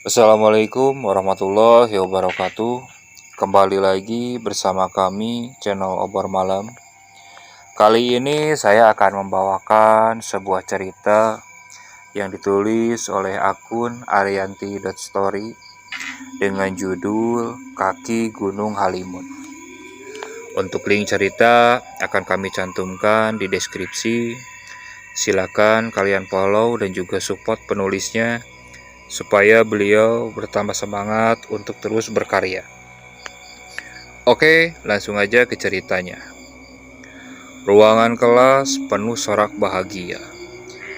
Assalamualaikum warahmatullahi wabarakatuh. Kembali lagi bersama kami channel Obor Malam. Kali ini saya akan membawakan sebuah cerita yang ditulis oleh akun arianti.story dengan judul Kaki Gunung Halimun. Untuk link cerita akan kami cantumkan di deskripsi. Silakan kalian follow dan juga support penulisnya supaya beliau bertambah semangat untuk terus berkarya. Oke, langsung aja ke ceritanya. Ruangan kelas penuh sorak bahagia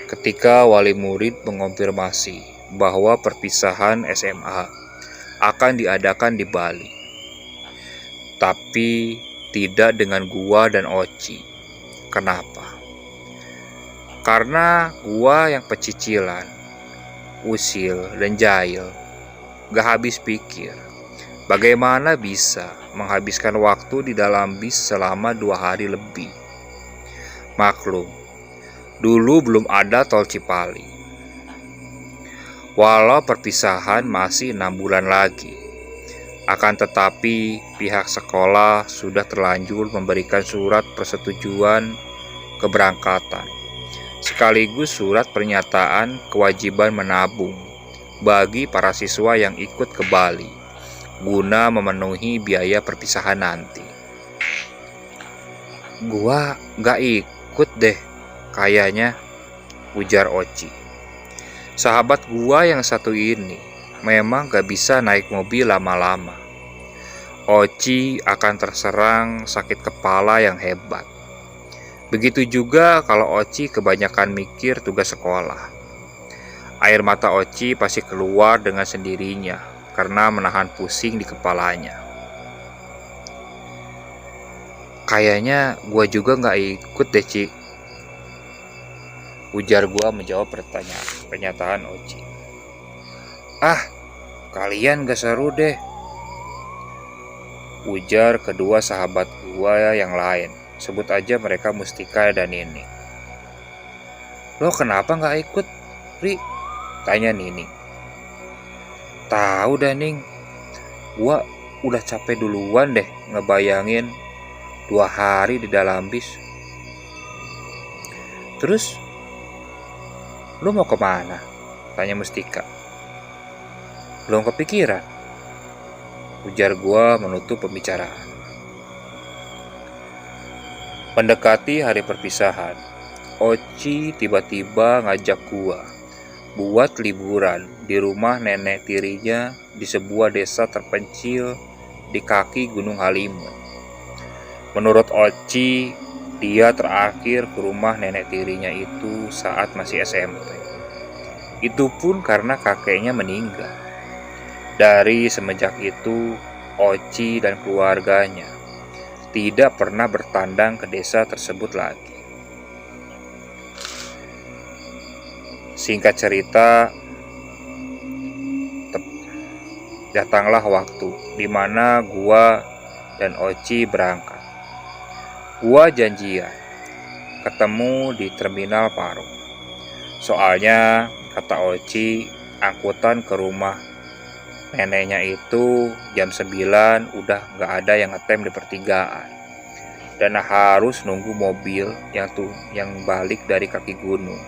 ketika wali murid mengonfirmasi bahwa perpisahan SMA akan diadakan di Bali. Tapi tidak dengan gua dan Oci. Kenapa? Karena gua yang pecicilan, usil, dan jahil, gak habis pikir bagaimana bisa menghabiskan waktu di dalam bis selama 2 hari lebih. Maklum, dulu belum ada tol Cipali. Walau perpisahan masih 6 bulan lagi, akan tetapi pihak sekolah sudah terlanjur memberikan surat persetujuan keberangkatan sekaligus surat pernyataan kewajiban menabung bagi para siswa yang ikut ke Bali guna memenuhi biaya perpisahan nanti. Gua gak ikut deh kayaknya, ujar Oci. Sahabat gua yang satu ini memang gak bisa naik mobil lama-lama. Oci akan terserang sakit kepala yang hebat. Begitu juga kalau Oci kebanyakan mikir tugas sekolah. Air mata Oci pasti keluar dengan sendirinya karena menahan pusing di kepalanya. Kayaknya gua juga gak ikut deh, Ci, ujar gua menjawab pernyataan Oci. Ah, kalian gak seru deh, ujar kedua sahabat gua yang lain. Sebut aja mereka Mustika dan Nini. Lo kenapa gak ikut, Ri? Tanya Nini. Tahu dah, Ning, gua udah capek duluan deh ngebayangin 2 hari di dalam bis. Terus lo mau kemana? Tanya Mustika. Belum kepikiran, ujar gua menutup pembicaraan. Mendekati hari perpisahan, Oci tiba-tiba ngajak gua buat liburan di rumah nenek tirinya di sebuah desa terpencil di kaki Gunung Halimun. Menurut Oci, dia terakhir ke rumah nenek tirinya itu saat masih SMP. Itu pun karena kakeknya meninggal. Dari semenjak itu, Oci dan keluarganya tidak pernah bertandang ke desa tersebut lagi. Singkat cerita, datanglah waktu di mana gua dan Oci berangkat. Gua janjian ketemu di Terminal Parung. Soalnya, kata Oci, angkutan ke rumah neneknya itu jam 9 udah gak ada yang ngetem di pertigaan. Dan harus nunggu mobil yang balik dari kaki gunung.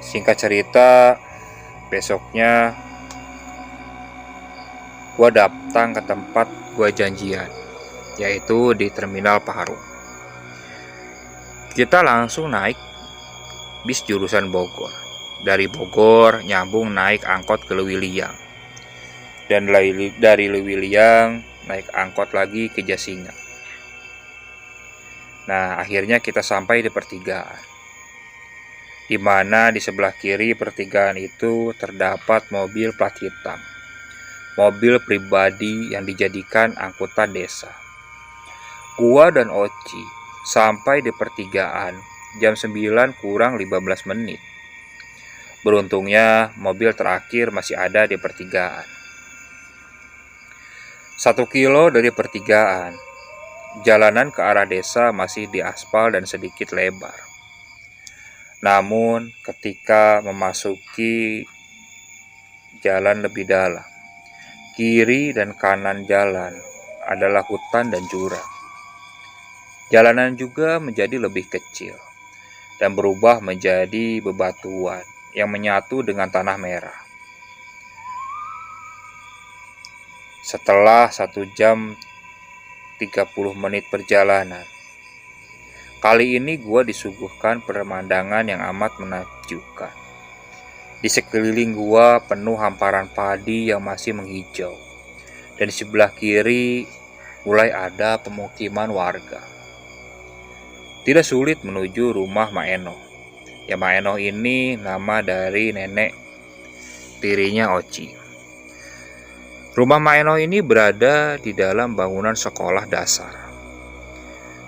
Singkat cerita, besoknya gua datang ke tempat gua janjian, yaitu di Terminal Parung. Kita langsung naik bis jurusan Bogor. Dari Bogor nyambung naik angkot ke Lewiliang. Dan dari Lewiliang naik angkot lagi ke Jasinga. Nah, akhirnya kita sampai di pertigaan, di mana di sebelah kiri pertigaan itu terdapat mobil plat hitam, mobil pribadi yang dijadikan angkutan desa. Gua dan Oci sampai di pertigaan jam 9 kurang 15 menit. Beruntungnya mobil terakhir masih ada di pertigaan. 1 kilo dari pertigaan, jalanan ke arah desa masih diaspal dan sedikit lebar. Namun ketika memasuki jalan lebih dalam, kiri dan kanan jalan adalah hutan dan jurang. Jalanan juga menjadi lebih kecil dan berubah menjadi bebatuan yang menyatu dengan tanah merah. Setelah 1 jam 30 menit perjalanan, kali ini gua disuguhkan pemandangan yang amat menakjubkan. Di sekeliling gua penuh hamparan padi yang masih menghijau, dan di sebelah kiri mulai ada pemukiman warga. Tidak sulit menuju rumah Mak Eno. Ya, Mak Eno ini nama dari nenek tirinya Oci. Rumah Mak Eno ini berada di dalam bangunan sekolah dasar.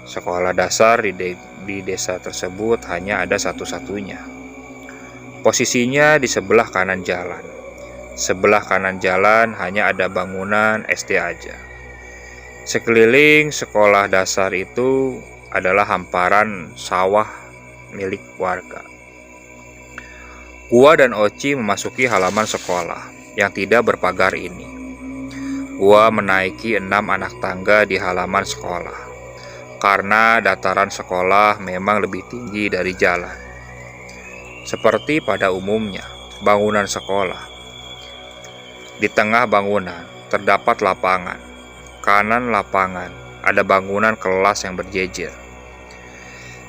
Sekolah dasar di desa tersebut hanya ada satu-satunya. Posisinya di sebelah kanan jalan. Sebelah kanan jalan hanya ada bangunan SD aja. Sekeliling sekolah dasar itu adalah hamparan sawah milik warga. Gua dan Oci memasuki halaman sekolah yang tidak berpagar ini. Gua menaiki 6 anak tangga di halaman sekolah, karena dataran sekolah memang lebih tinggi dari jalan. Seperti pada umumnya, bangunan sekolah. Di tengah bangunan terdapat lapangan. Kanan lapangan ada bangunan kelas yang berjejer.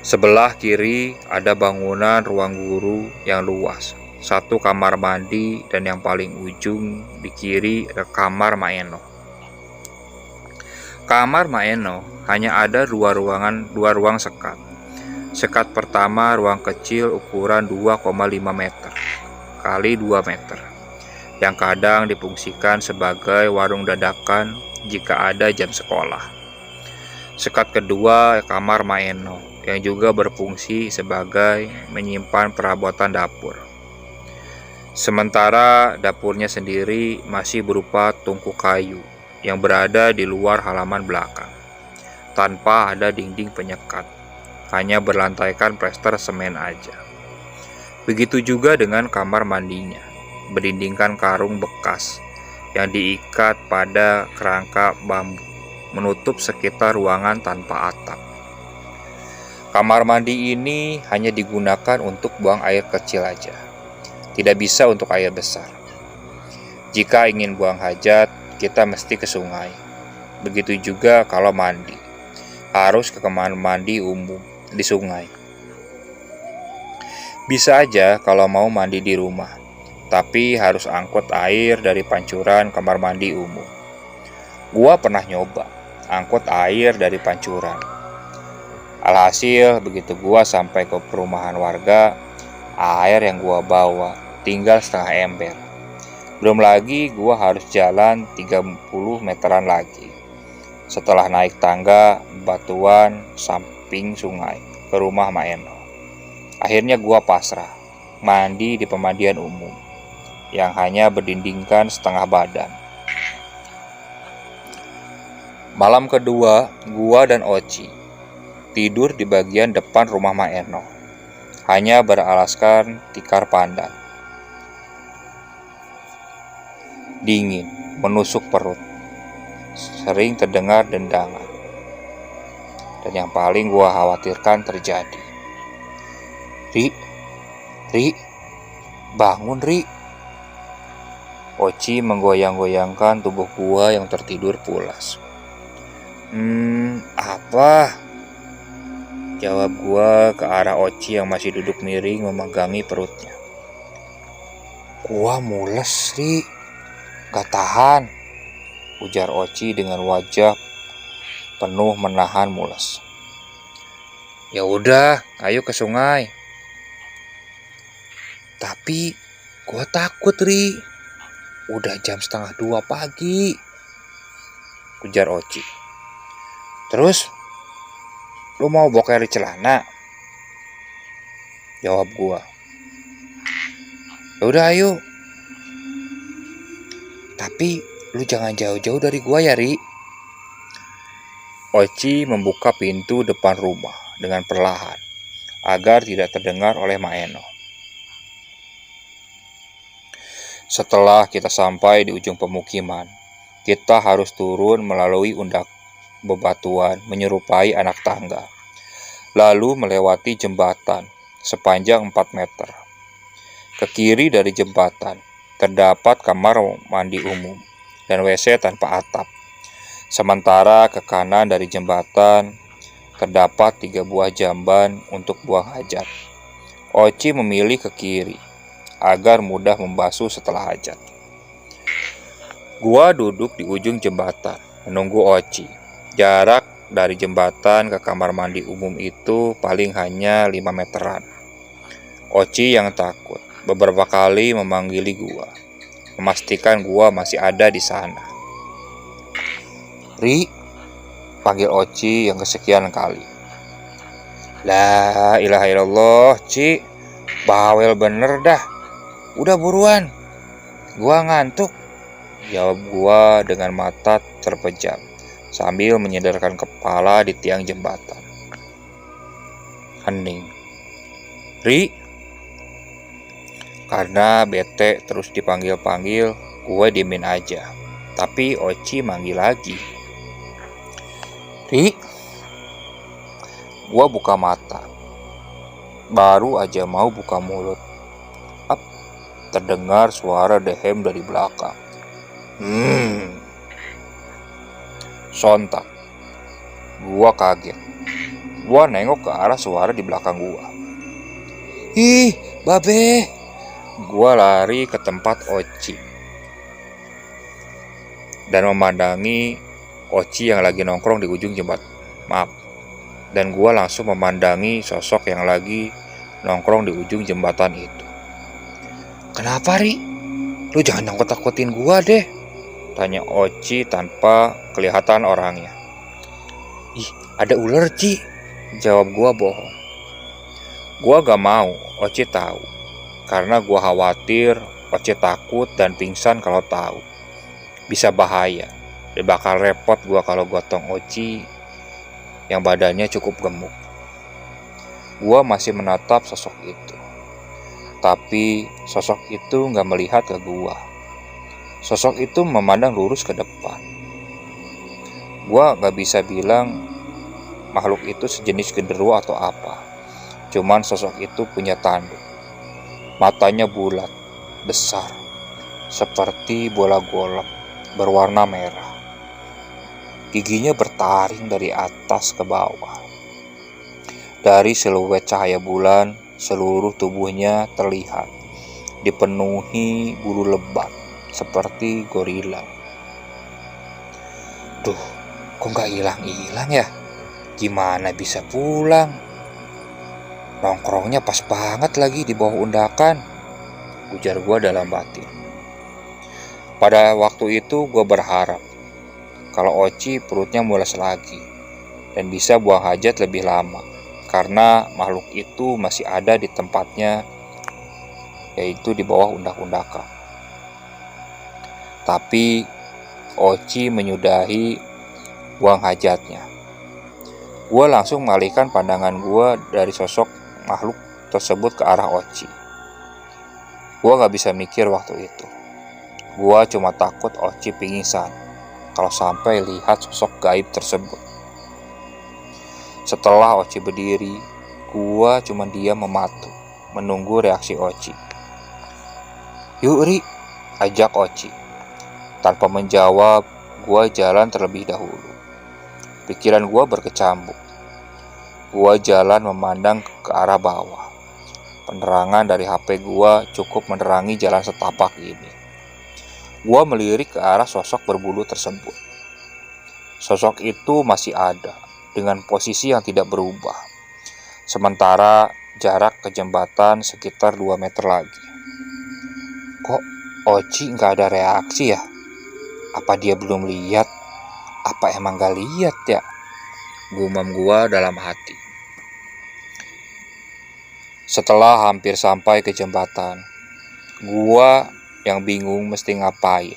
Sebelah kiri ada bangunan ruang guru yang luas. 1 kamar mandi dan yang paling ujung di kiri kamar Mak Eno. Kamar Mak Eno hanya ada 2 ruang sekat. Sekat pertama ruang kecil ukuran 2,5 meter kali 2 meter yang kadang difungsikan sebagai warung dadakan jika ada jam sekolah. Sekat kedua kamar Mak Eno yang juga berfungsi sebagai menyimpan perabotan dapur. Sementara dapurnya sendiri masih berupa tungku kayu yang berada di luar halaman belakang, tanpa ada dinding penyekat. Hanya berlantaikan plester semen aja. Begitu juga dengan kamar mandinya, berdindingkan karung bekas yang diikat pada kerangka bambu, menutup sekitar ruangan tanpa atap. Kamar mandi ini hanya digunakan untuk buang air kecil aja, tidak bisa untuk air besar. Jika ingin buang hajat, kita mesti ke sungai. Begitu juga kalau mandi, harus ke kamar mandi umum di sungai. Bisa aja kalau mau mandi di rumah, tapi harus angkut air dari pancuran kamar mandi umum. Gua pernah nyoba angkut air dari pancuran. Alhasil begitu gua sampai ke perumahan warga, air yang gua bawa tinggal setengah ember. Belum lagi gua harus jalan 30 meteran lagi. Setelah naik tangga batuan samping sungai ke rumah Mak Eno. Akhirnya gua pasrah, mandi di pemandian umum yang hanya berdindingkan setengah badan. Malam kedua, gua dan Oci tidur di bagian depan rumah Mak Eno, hanya beralaskan tikar pandan. Dingin menusuk perut, sering terdengar dendangan. Dan yang paling gua khawatirkan terjadi. Ri, bangun Ri. Oci menggoyang-goyangkan tubuh gua yang tertidur pulas. Apa? Jawab gua ke arah Oci yang masih duduk miring memegangi perutnya. Gua mules Ri, gak tahan, ujar Oci dengan wajah penuh menahan mules. Ya udah, ayo ke sungai. Tapi gua takut Ri, udah jam 1:30 pagi, ujar Oci. Terus, lu mau boker di celana? Jawab gua. Ya udah ayo. Tapi lu jangan jauh-jauh dari gua ya Ri. Oci membuka pintu depan rumah dengan perlahan. agar tidak terdengar oleh Maeno. Setelah kita sampai di ujung pemukiman, kita harus turun melalui undak bebatuan menyerupai anak tangga, lalu melewati jembatan sepanjang 4 meter. Ke kiri dari jembatan terdapat kamar mandi umum dan WC tanpa atap. Sementara ke kanan dari jembatan terdapat 3 buah jamban untuk buang hajat. Oci memilih ke kiri agar mudah membasuh setelah hajat. Gua duduk di ujung jembatan menunggu Oci. Jarak dari jembatan ke kamar mandi umum itu paling hanya 5 meteran. Oci yang takut beberapa kali memanggili gua, memastikan gua masih ada di sana. "Ri," panggil Oci yang kesekian kali. "La ilaha illallah, Ci, bawel bener dah. Udah buruan, gua ngantuk," jawab gua dengan mata terpejam sambil menyandarkan kepala di tiang jembatan. Hening. "Ri." Karena bete terus dipanggil-panggil, gue diemin aja. Tapi Oci manggil lagi. "Ri." Gue buka mata. Baru aja mau buka mulut, terdengar suara dehem dari belakang. Sontak gua kaget. Gua nengok ke arah suara di belakang gua. "Ih, babe!" Gua lari ke tempat Oci dan memandangi Oci yang lagi nongkrong di ujung jembatan. Dan gua langsung memandangi sosok yang lagi nongkrong di ujung jembatan itu. "Kenapa, Ri? Lu jangan nyangkut-nyangkutin gua deh," tanya Oci tanpa kelihatan orangnya. "Ih, ada ular, Ci," jawab gua bohong. Gua gak mau Oci tahu, karena gua khawatir Oci takut dan pingsan kalau tahu. Bisa bahaya, dan bakal repot gua kalau gotong Oci yang badannya cukup gemuk. Gua masih menatap sosok itu. Tapi sosok itu gak melihat ke gua. Sosok itu memandang lurus ke depan. Gua gak bisa bilang makhluk itu sejenis genderuwo atau apa. Cuman sosok itu punya tanduk. Matanya bulat, besar, seperti bola golf berwarna merah. Giginya bertaring dari atas ke bawah. Dari siluet cahaya bulan, seluruh tubuhnya terlihat dipenuhi bulu lebat seperti gorila. Duh, kok gak hilang-hilang ya? Gimana bisa pulang? Nongkrongnya pas banget lagi di bawah undakan, ujar gua dalam batin. Pada waktu itu gua berharap kalau Oci perutnya mules lagi dan bisa buang hajat lebih lama, karena makhluk itu masih ada di tempatnya, yaitu di bawah undak-undakan. Tapi Oci menyudahi buang hajatnya. Gua langsung mengalihkan pandangan gua dari sosok makhluk tersebut ke arah Oci. Gua gak bisa mikir waktu itu. Gua cuma takut Oci pingsan kalau sampai lihat sosok gaib tersebut. Setelah Oci berdiri, gua cuma diam mematung, menunggu reaksi Oci. "Yuk, Ri," ajak Oci. Tanpa menjawab, gua jalan terlebih dahulu. Pikiran gua berkecambuk. Gua jalan memandang ke arah bawah. Penerangan dari HP gua cukup menerangi jalan setapak ini. Gua melirik ke arah sosok berbulu tersebut. Sosok itu masih ada, dengan posisi yang tidak berubah. Sementara jarak ke jembatan sekitar 2 meter lagi. Kok Oci gak ada reaksi ya? Apa dia belum lihat? Apa emang gak lihat ya? Gumam gua dalam hati. Setelah hampir sampai ke jembatan, gua yang bingung mesti ngapain,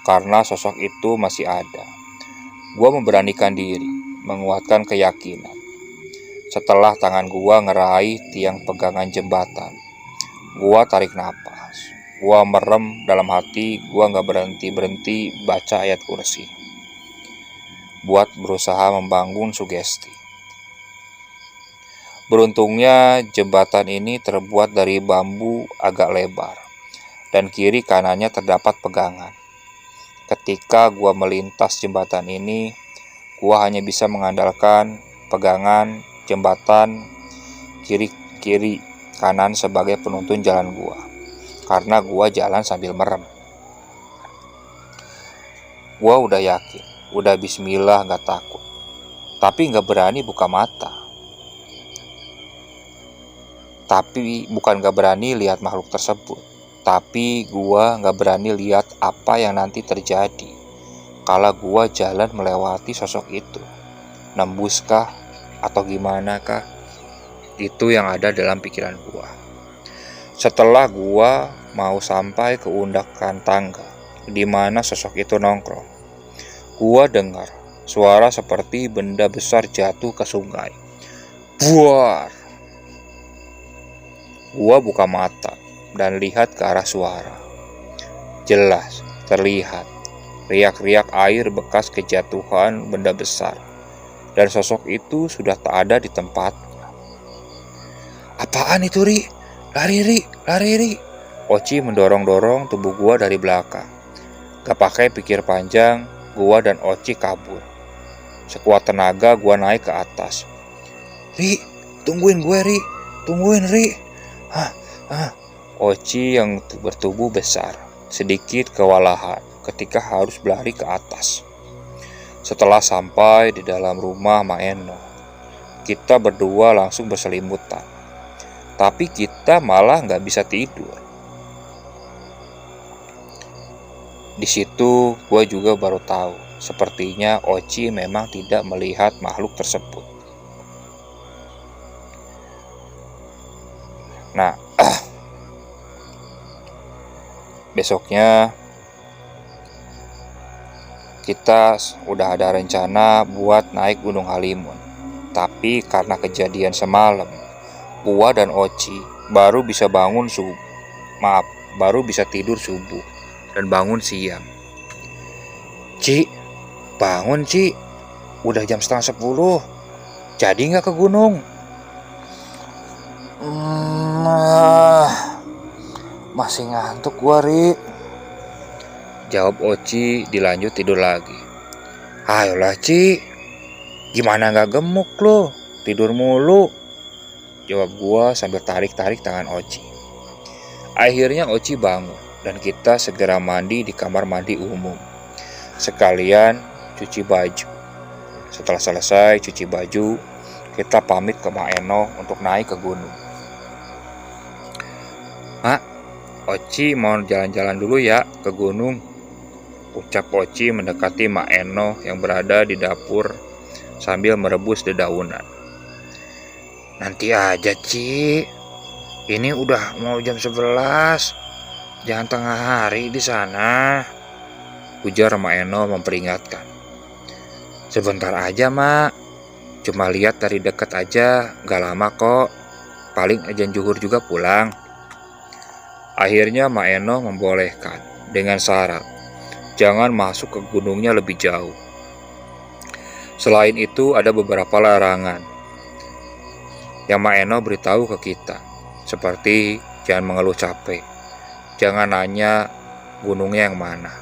karena sosok itu masih ada. Gua memberanikan diri, menguatkan keyakinan. Setelah tangan gua ngeraih tiang pegangan jembatan, gua tarik napas. Gua merem dalam hati, gua gak berhenti-berhenti baca ayat kursi buat berusaha membangun sugesti. Beruntungnya jembatan ini terbuat dari bambu agak lebar dan kiri kanannya terdapat pegangan. Ketika gua melintas jembatan ini, gua hanya bisa mengandalkan pegangan jembatan kiri kanan sebagai penuntun jalan gua, karena gua jalan sambil merem. Gua udah yakin, udah bismillah gak takut, tapi gak berani buka mata. Tapi bukan gak berani lihat makhluk tersebut, tapi gua gak berani lihat apa yang nanti terjadi kalau gua jalan melewati sosok itu. Nembuskah atau gimana kah? Itu yang ada dalam pikiran gua. Setelah gua mau sampai ke undakan tangga di mana sosok itu nongkrong, gua dengar suara seperti benda besar jatuh ke sungai. Buar! Gua buka mata dan lihat ke arah suara. Jelas terlihat riak-riak air bekas kejatuhan benda besar, dan sosok itu sudah tak ada di tempatnya. Apaan itu, Ri? Lari, Ri! Lari, Ri! Oci mendorong-dorong tubuh gua dari belakang. Gak pakai pikir panjang, gua dan Oci kabur. Sekuat tenaga gua naik ke atas. Ri, tungguin gue, Ri! Tungguin, Ri! Oci yang bertubuh besar sedikit kewalahan ketika harus berlari ke atas. Setelah sampai di dalam rumah Maeno, kita berdua langsung berselimutan. Tapi kita malah gak bisa tidur. Di situ gue juga baru tahu, sepertinya Oci memang tidak melihat makhluk tersebut. Nah, besoknya kita udah ada rencana buat naik Gunung Halimun. Tapi karena kejadian semalam, gua dan Oci baru bisa tidur subuh dan bangun siang. Ci, bangun Ci, udah jam 9:30. Jadi gak ke gunung? Masih ngantuk gua, Ri. Jawab Oci dilanjut tidur lagi. Ayolah Ci, gimana gak gemuk lo, tidur mulu. Jawab gua sambil tarik-tarik tangan Oci. Akhirnya Oci bangun dan kita segera mandi di kamar mandi umum. Sekalian cuci baju. Setelah selesai cuci baju, kita pamit ke Maeno untuk naik ke gunung. Mak, Oci mau jalan-jalan dulu ya ke gunung, ucap Oci mendekati Maeno yang berada di dapur sambil merebus dedaunan. Nanti aja Ci, ini udah mau jam 11, jangan tengah hari di sana, ujar Maeno memperingatkan. Sebentar aja Mak, cuma lihat dari dekat aja, gak lama kok, paling azan zuhur juga pulang. Akhirnya Maeno membolehkan dengan syarat jangan masuk ke gunungnya lebih jauh. Selain itu ada beberapa larangan yang Maeno beritahu ke kita, seperti jangan mengeluh capek, jangan nanya gunungnya yang mana,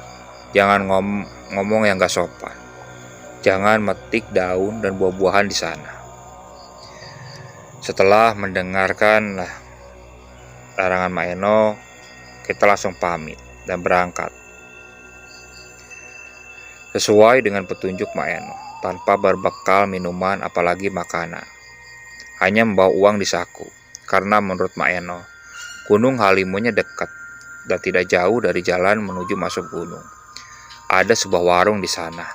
jangan ngomong yang gak sopan, jangan metik daun dan buah-buahan di sana. Setelah mendengarkan larangan Maeno, kita langsung pamit dan berangkat. Sesuai dengan petunjuk Maeno, tanpa berbekal minuman apalagi makanan. Hanya membawa uang di saku, karena menurut Maeno, Gunung Halimunnya dekat dan tidak jauh dari jalan menuju masuk gunung. Ada sebuah warung di sana.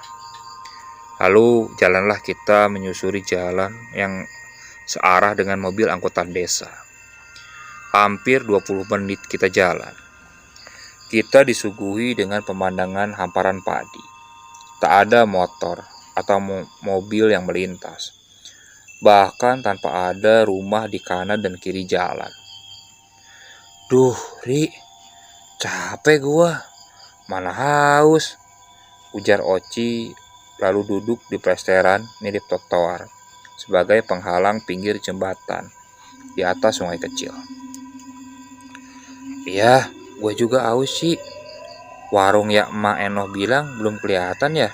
Lalu jalanlah kita menyusuri jalan yang searah dengan mobil angkutan desa. Hampir 20 menit kita jalan. Kita disuguhi dengan pemandangan hamparan padi. Tak ada motor atau mobil yang melintas. bahkan tanpa ada rumah di kanan dan kiri jalan. Duh, Ri, capek gua, mana haus, ujar Oci lalu duduk di plesteran mirip trotoar sebagai penghalang pinggir jembatan di atas sungai kecil. Iya, gue juga haus sih. Warung yang Emak Enoh bilang belum kelihatan ya.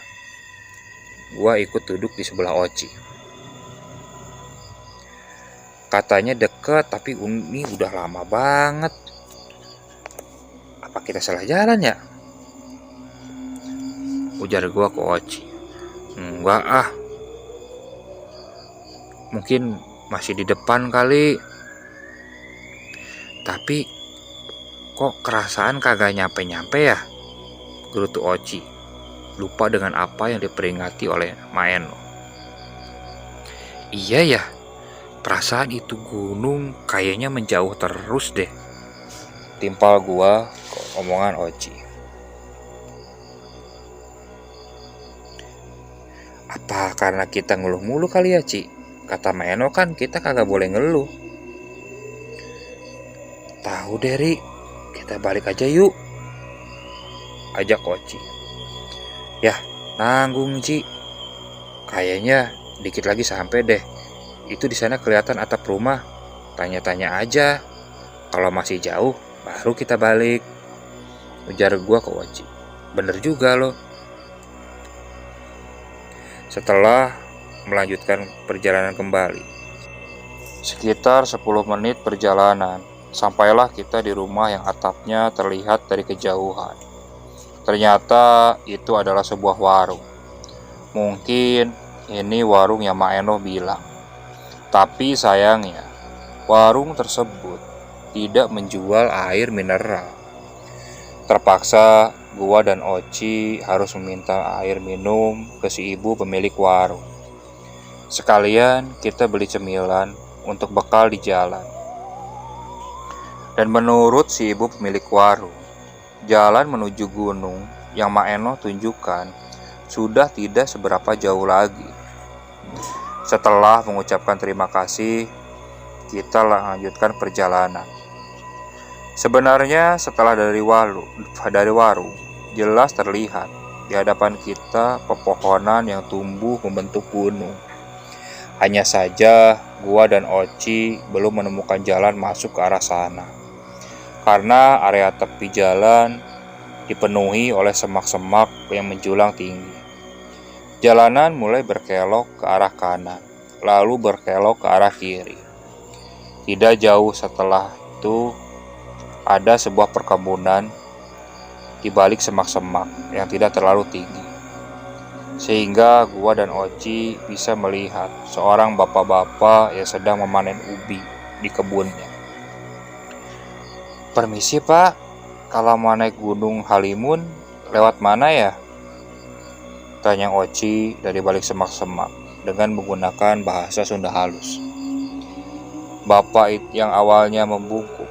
Gua ikut duduk di sebelah Oci. Katanya deket, tapi ini udah lama banget. Apa kita salah jalan ya? Ujar gua ke Oci. Enggak ah. Mungkin masih di depan kali. Tapi kok kerasaan kagak nyampe-nyampe ya? Gerutu Oci, lupa dengan apa yang diperingati oleh Maeno. Iya ya, perasaan itu gunung kayaknya menjauh terus deh. Timpal gua ke omongan Oci. Apa karena kita ngeluh mulu kali ya, Ci? Kata Maeno kan kita kagak boleh ngeluh. Tahu deh, Ri, kita balik aja yuk, ajak Oci. Yah, nanggung Ci. Kayaknya dikit lagi sampai deh. Itu di sana kelihatan atap rumah. Tanya-tanya aja. Kalau masih jauh, baru kita balik. Ujar gua ke Oci. Bener juga loh. Setelah melanjutkan perjalanan kembali, sekitar 10 menit perjalanan, sampailah kita di rumah yang atapnya terlihat dari kejauhan. Ternyata itu adalah sebuah warung. Mungkin ini warung yang Mak Enoh bilang. Tapi sayangnya, warung tersebut tidak menjual air mineral. Terpaksa gua dan Oci harus meminta air minum ke si ibu pemilik warung. Sekalian kita beli cemilan untuk bekal di jalan. Dan menurut si ibu pemilik warung, jalan menuju gunung yang Mak Enoh tunjukkan sudah tidak seberapa jauh lagi. Setelah mengucapkan terima kasih, kita lanjutkan perjalanan. Sebenarnya setelah dari warung, jelas terlihat di hadapan kita pepohonan yang tumbuh membentuk gunung. Hanya saja gua dan Oci belum menemukan jalan masuk ke arah sana. Karena area tepi jalan dipenuhi oleh semak-semak yang menjulang tinggi. Jalanan mulai berkelok ke arah kanan, lalu berkelok ke arah kiri. Tidak jauh setelah itu, ada sebuah perkebunan di balik semak-semak yang tidak terlalu tinggi. Sehingga gua dan Oci bisa melihat seorang bapak-bapak yang sedang memanen ubi di kebunnya. Permisi Pak, kalau mau naik gunung Halimun, lewat mana ya? Tanya Oci dari balik semak-semak dengan menggunakan bahasa Sunda halus. Bapak yang awalnya membungkuk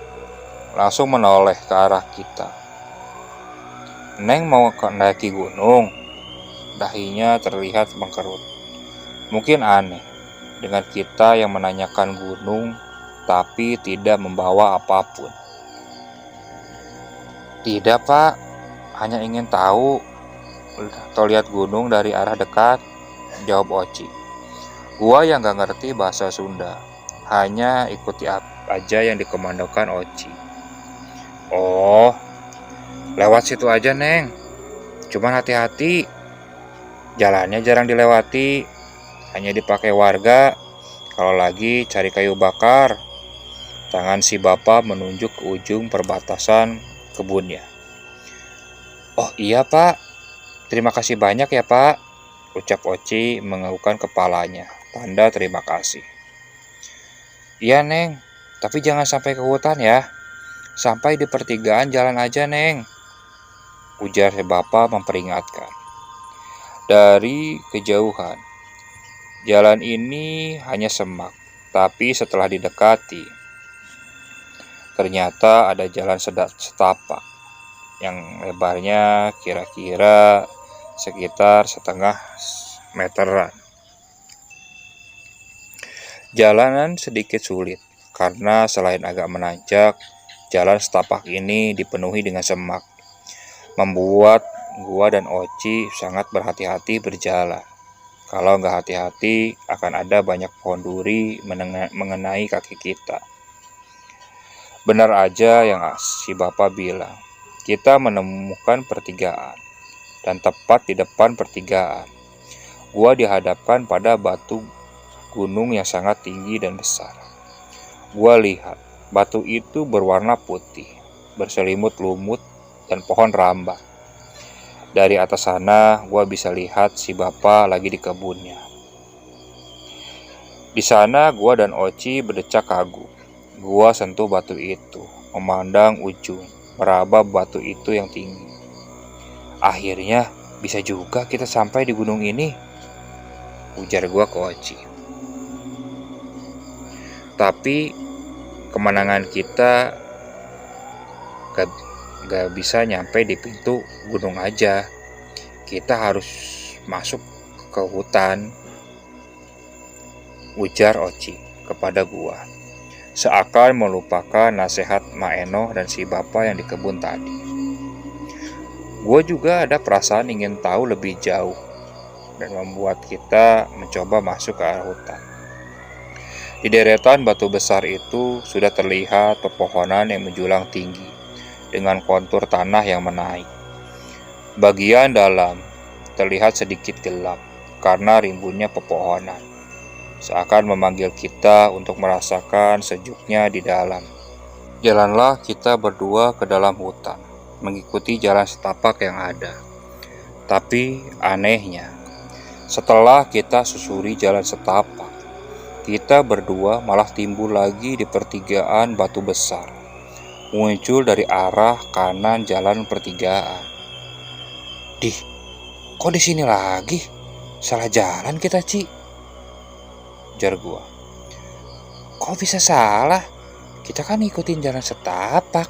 langsung menoleh ke arah kita. Neng mau naiki gunung? Dahinya terlihat mengkerut. Mungkin aneh dengan kita yang menanyakan gunung tapi tidak membawa apapun. Tidak Pak, hanya ingin tahu atau lihat gunung dari arah dekat, jawab Oci. Gua yang gak ngerti bahasa Sunda, hanya ikuti aja yang dikomandokan Oci. Oh, lewat situ aja Neng, cuman hati-hati, jalannya jarang dilewati, hanya dipakai warga kalau lagi cari kayu bakar. Tangan si bapak menunjuk ke ujung perbatasan kebunnya. Oh iya Pak, terima kasih banyak ya Pak, ucap Oci menganggukkan kepalanya, tanda terima kasih. Iya Neng, tapi jangan sampai ke hutan ya, sampai di pertigaan jalan aja Neng, ujar si bapak memperingatkan. Dari kejauhan, jalan ini hanya semak, tapi setelah didekati, ternyata ada jalan setapak yang lebarnya kira-kira sekitar setengah meteran. Jalanan sedikit sulit, karena selain agak menanjak, jalan setapak ini dipenuhi dengan semak, membuat gua dan Oci sangat berhati-hati berjalan. Kalau nggak hati-hati, akan ada banyak pohon duri mengenai kaki kita. Benar aja yang si bapak bilang, kita menemukan pertigaan, dan tepat di depan pertigaan, gua dihadapkan pada batu gunung yang sangat tinggi dan besar. Gua lihat, batu itu berwarna putih, berselimut lumut, dan pohon rambah. Dari atas sana, gua bisa lihat si bapak lagi di kebunnya. Di sana, gua dan Oci berdecak kagum. Gua sentuh batu itu, memandang ujung, meraba batu itu yang tinggi. Akhirnya, bisa juga kita sampai di gunung ini, ujar gua ke Oci. Tapi, kemenangan kita gak bisa nyampe di pintu gunung aja. Kita harus masuk ke hutan, ujar Oci kepada gua. Seakan melupakan nasihat Maeno dan si bapak yang di kebun tadi. Gua juga ada perasaan ingin tahu lebih jauh dan membuat kita mencoba masuk ke arah hutan. Di deretan batu besar itu sudah terlihat pepohonan yang menjulang tinggi dengan kontur tanah yang menaik. Bagian dalam terlihat sedikit gelap karena rimbunnya pepohonan, seakan memanggil kita untuk merasakan sejuknya di dalam. Jalanlah kita berdua ke dalam hutan, mengikuti jalan setapak yang ada. Tapi anehnya, setelah kita susuri jalan setapak, kita berdua malah timbul lagi di pertigaan batu besar, muncul dari arah kanan jalan pertigaan. Dih, kok di sini lagi? Salah jalan kita, Ci, ujar gua. Kok bisa salah? Kita kan ngikutin jalan setapak,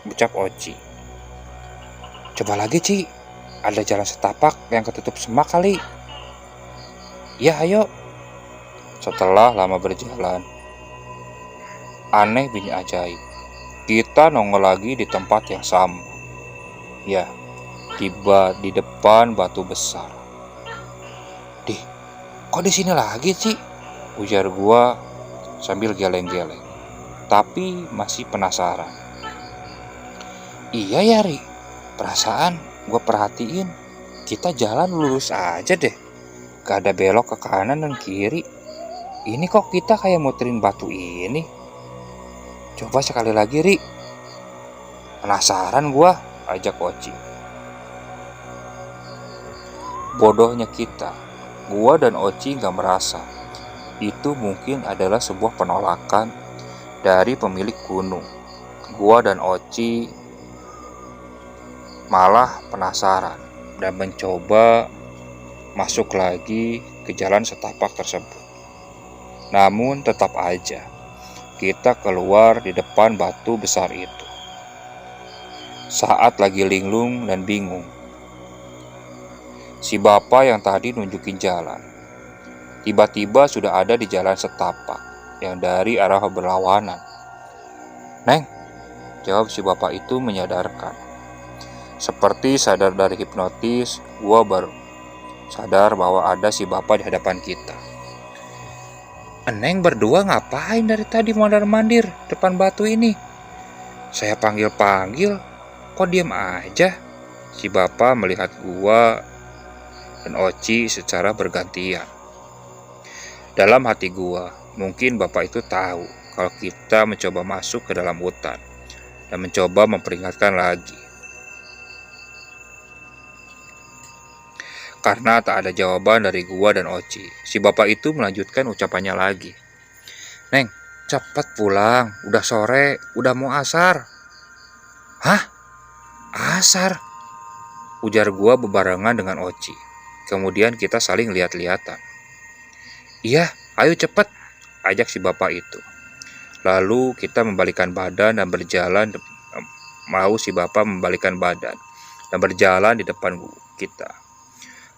ucap Oci. Coba lagi, Ci. Ada jalan setapak yang ketutup semak kali. Ya, ayo. Setelah lama berjalan, aneh bin ajaib, kita nongol lagi di tempat yang sama. Ya, tiba di depan batu besar. Dih, kok di sini lagi, Ci? Ujar gua sambil geleng-geleng, tapi masih penasaran. Iya ya, Ri. Perasaan gua perhatiin kita jalan lurus aja deh. Gak ada belok ke kanan dan kiri. Ini kok kita kayak muterin batu ini. Coba sekali lagi, Ri. Penasaran gua, ajak Oci. Bodohnya kita, gua dan Oci gak merasa itu mungkin adalah sebuah penolakan dari pemilik gunung. Gua dan Oci malah penasaran dan mencoba masuk lagi ke jalan setapak tersebut. Namun tetap aja kita keluar di depan batu besar itu. Saat lagi linglung dan bingung, si bapak yang tadi nunjukin jalan tiba-tiba sudah ada di jalan setapak yang dari arah berlawanan. Neng, jawab si bapak itu menyadarkan. Seperti sadar dari hipnotis, gua baru sadar bahwa ada si bapak di hadapan kita. Neng berdua ngapain dari tadi mondar-mandir depan batu ini? Saya panggil-panggil, kok diam aja? Si bapak melihat gua dan Oci secara bergantian. Dalam hati gua, mungkin bapak itu tahu kalau kita mencoba masuk ke dalam hutan dan mencoba memperingatkan lagi. Karena tak ada jawaban dari gua dan Oci, si bapak itu melanjutkan ucapannya lagi. Neng, cepat pulang, udah sore, udah mau asar. Hah? Asar? Ujar gua bebarengan dengan Oci. Kemudian kita saling lihat-lihatan. Iya, ayo cepet, ajak si bapak itu. Lalu kita membalikan badan dan berjalan, mau si bapak membalikan badan dan berjalan di depan kita.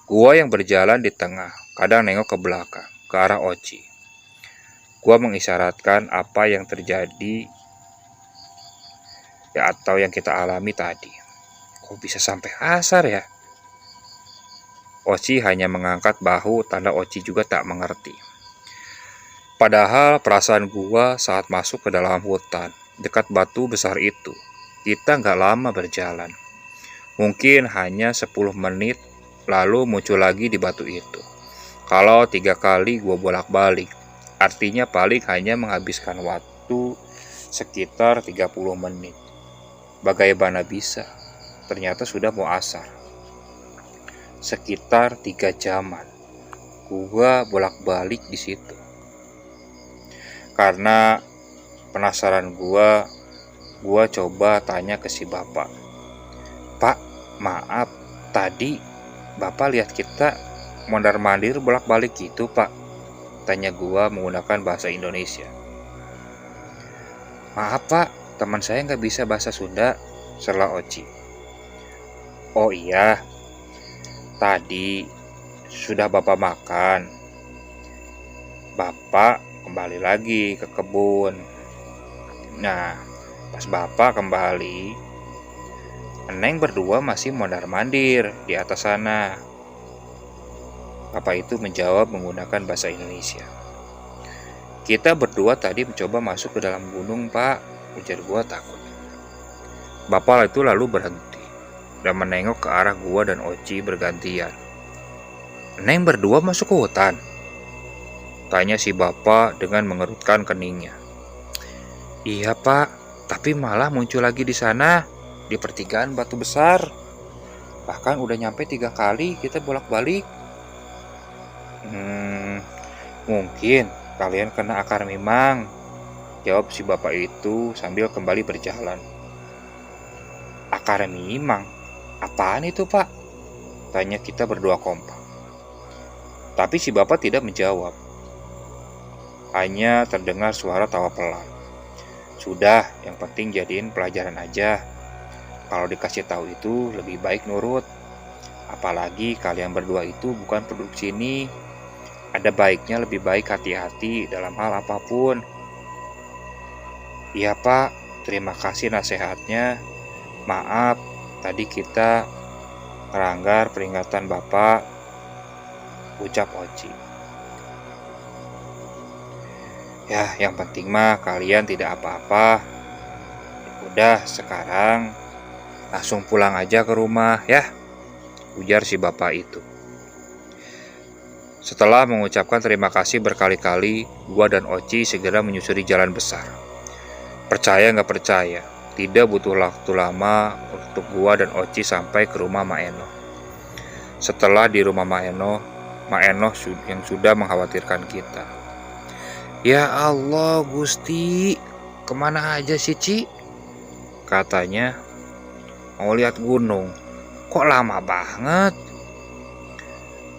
Gua yang berjalan di tengah, kadang nengok ke belakang, ke arah Oci. Gua mengisyaratkan apa yang terjadi ya atau yang kita alami tadi. Kok bisa sampai asar ya? Oci hanya mengangkat bahu, tanda Oci juga tak mengerti. Padahal perasaan gua saat masuk ke dalam hutan, dekat batu besar itu, kita nggak lama berjalan. Mungkin hanya 10 menit, lalu muncul lagi di batu itu. Kalau 3 kali gua bolak-balik, artinya paling hanya menghabiskan waktu sekitar 30 menit. Bagaimana bisa? Ternyata sudah mau asar. Sekitar 3 jaman, gua bolak-balik di situ. Karena penasaran gua coba tanya ke si bapak. Pak, maaf, tadi bapak lihat kita mondar-mandir bolak-balik gitu, Pak. Tanya gua menggunakan bahasa Indonesia. Maaf, Pak, teman saya nggak bisa bahasa Sunda, sela Oci. Oh iya, tadi sudah bapak makan. Bapak kembali lagi ke kebun. Nah, pas bapak kembali, Neng berdua masih mondar-mandir di atas sana. Bapak itu menjawab menggunakan bahasa Indonesia. Kita berdua tadi mencoba masuk ke dalam gunung, Pak, ujar gua takut. Bapak itu lalu berhenti dan menengok ke arah gua dan Oci bergantian. Neng berdua masuk ke hutan? Tanya si bapak dengan mengerutkan keningnya. Iya, Pak, tapi malah muncul lagi di sana, di pertigaan batu besar. Bahkan udah nyampe 3 kali kita bolak-balik. Mungkin kalian kena akar mimang, jawab si bapak itu sambil kembali berjalan. Akar mimang? Apaan itu, Pak? Tanya kita berdua kompak. Tapi si bapak tidak menjawab. Hanya terdengar suara tawa pelan. Sudah, yang penting jadiin pelajaran aja. Kalau dikasih tahu itu lebih baik nurut. Apalagi kalian berdua itu bukan penduduk sini. Ada baiknya lebih baik hati-hati dalam hal apapun. Iya, Pak, terima kasih nasihatnya. Maaf, tadi kita melanggar peringatan Bapak, ucap Oci. Ya, yang penting mah kalian tidak apa-apa. Udah, sekarang langsung pulang aja ke rumah ya, ujar si bapak itu. Setelah mengucapkan terima kasih berkali-kali, gua dan Oci segera menyusuri jalan besar. Percaya nggak percaya, tidak butuh waktu lama untuk gua dan Oci sampai ke rumah Mak Eno. Setelah di rumah Mak Eno yang sudah mengkhawatirkan kita. Ya Allah, Gusti, kemana aja sih, Ci? Katanya, mau lihat gunung. Kok lama banget?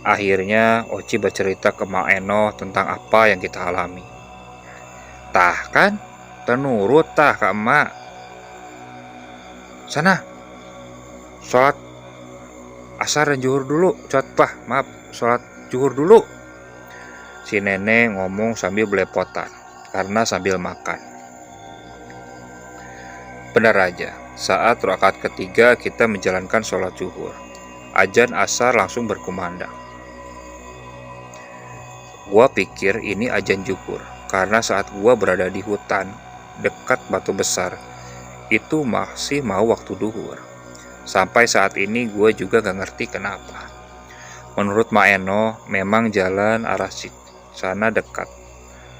Akhirnya, Oci bercerita ke Mak Eno tentang apa yang kita alami. Tah kan, tenurut tah ke emak. Sana, sholat asar dan zuhur dulu. Sholat zuhur dulu. Si nenek ngomong sambil belepotan, karena sambil makan. Benar aja, saat rakaat ketiga kita menjalankan sholat zuhur, azan asar langsung berkumandang. Gua pikir ini azan zuhur, karena saat gua berada di hutan, dekat batu besar, itu masih mau waktu duhur. Sampai saat ini gua juga gak ngerti kenapa. Menurut Mak Eno, memang jalan arah sana dekat.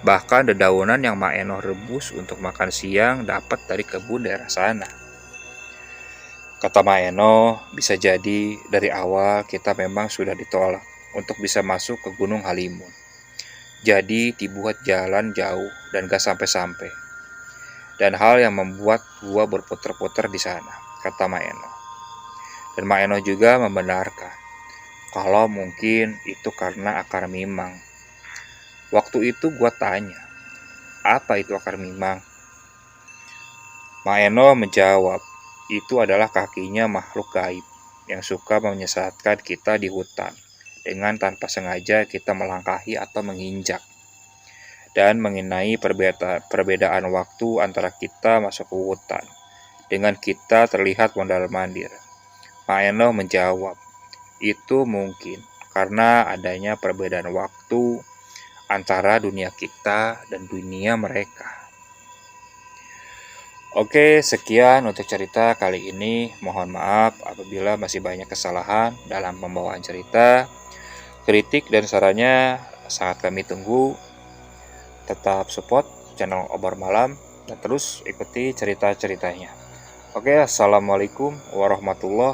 Bahkan dedaunan yang Mak Eno rebus untuk makan siang dapat dari kebun daerah sana. Kata Mak Eno, bisa jadi dari awal kita memang sudah ditolak untuk bisa masuk ke Gunung Halimun. Jadi dibuat jalan jauh dan gak sampai-sampai. Dan hal yang membuat gua berputar-putar di sana, kata Mak Eno. Dan Mak Eno juga membenarkan kalau mungkin itu karena akar mimang. Waktu itu gua tanya, apa itu akar mimang? Mak Eno menjawab, itu adalah kakinya makhluk gaib yang suka menyesatkan kita di hutan dengan tanpa sengaja kita melangkahi atau menginjak. dan mengenai perbedaan waktu antara kita masuk ke hutan dengan kita terlihat mondar-mandir. Mak Eno menjawab, itu mungkin karena adanya perbedaan waktu antara dunia kita dan dunia mereka. Oke, sekian untuk cerita kali ini. Mohon maaf apabila masih banyak kesalahan dalam pembawaan cerita. Kritik dan sarannya sangat kami tunggu. Tetap support channel Obor Malam dan terus ikuti cerita-ceritanya. Oke, assalamualaikum warahmatullahi